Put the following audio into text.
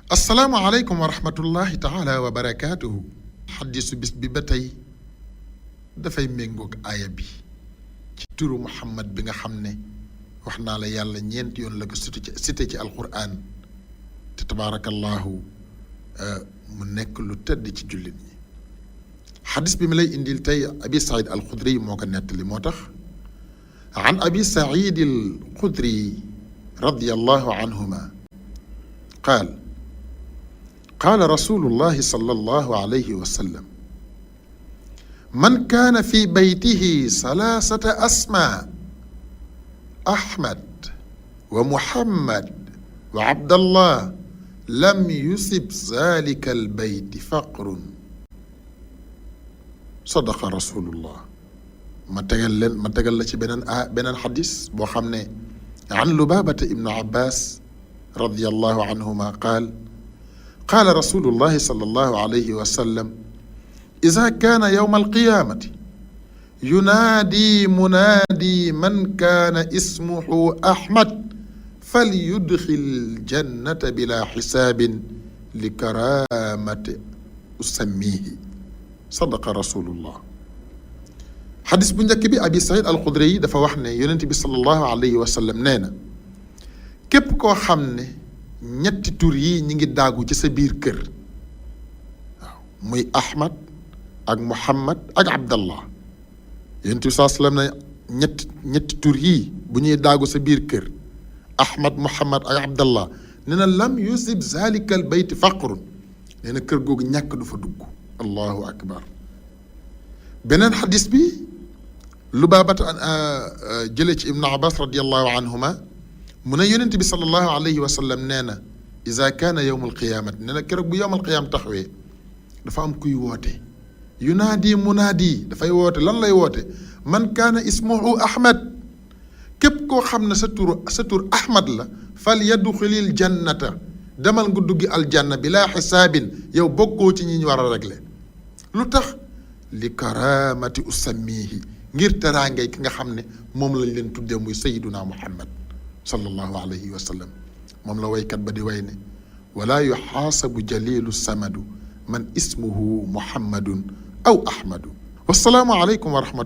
asalaamualeykum wa rahmatullahi taala wa barakaatuhu. xaddisu bis bi ba tey dafay méngoog aaya bi ci turu Muhammad bi nga xam ne wax naa la yàlla ñeenti yoon la ko cité ci alquran te tabaarakallahu mu nekk lu tëdd ci jullit ñi. xaddis bi mi lay indil tey abi saïd alxudri moo ko nettali moo tax an abi saïd alxudri radiyallahu anhuma qaal qaala rasulullahi sallallahu alayhi wa sallam man kaana fi baytihi salaasata asmaa ahmad wa muhammad wa abdallah lam yusib zaalika albayti faqrun sadaqa rasulullah. ma tegal la ci beneen xadis boo xam ne an lubaabata ibnu abbas radiyallahu anhuma qaal qaala rasulullahi sallallahu alayhi wa sallam iza kaana yawma alqiyaamati yunaadi munaadi man kaana ismuhu ahmad falyudxil jannata bila xisaabin li karaamati usammihi sadaqa rasulullah. xadis bu njëkk bi abi saïd alxudri yi dafa wax ne yonent bi sallallahu alayhi wa sallam nee na képp koo xam ne ñetti tur yi ñi ngi daagu ci sa biir kër waaw muy ahmad ak muhammad ak abdallah yonent bi saa sallam ne ñetti tur yii bu ñuy daagu sa biir kër ahmad muhammad ak abdallah nee na lam yusib zalika al bayt faqrun nee na kër googu ñàkk du fa dugg. allahu akbar. beneen xadis bi lubaabata jële ci ibnu abbas radiallahu anhuma mu ne yonent bi sallallahu alayhi wa sallam nee na iza kaana yowm alqiyaamati nee na keroog bu yowm alqiyaama taxawee dafa am kuy woote yunaadi munaadi dafay woote lan lay woote man kaana ismuhu ahmad képp koo xam ne sa tur ahmad la fal yadxulil jannata demal nga duggi aljanna bilaa xisaabin yow bokkoo ci ñi ñu war a régler lu tax li karaamati usammihi ngir teraangay ki nga xam ne moom lañ leen tuddee muy sayiduna muhammad sallallahu alayhi wa sallam moom la waykat ba di way ne walaa yuxaasabu jalilu samadu man ismuhu muhammadun aw ahmadu. wassalaamu aleykum wa rahmatullah.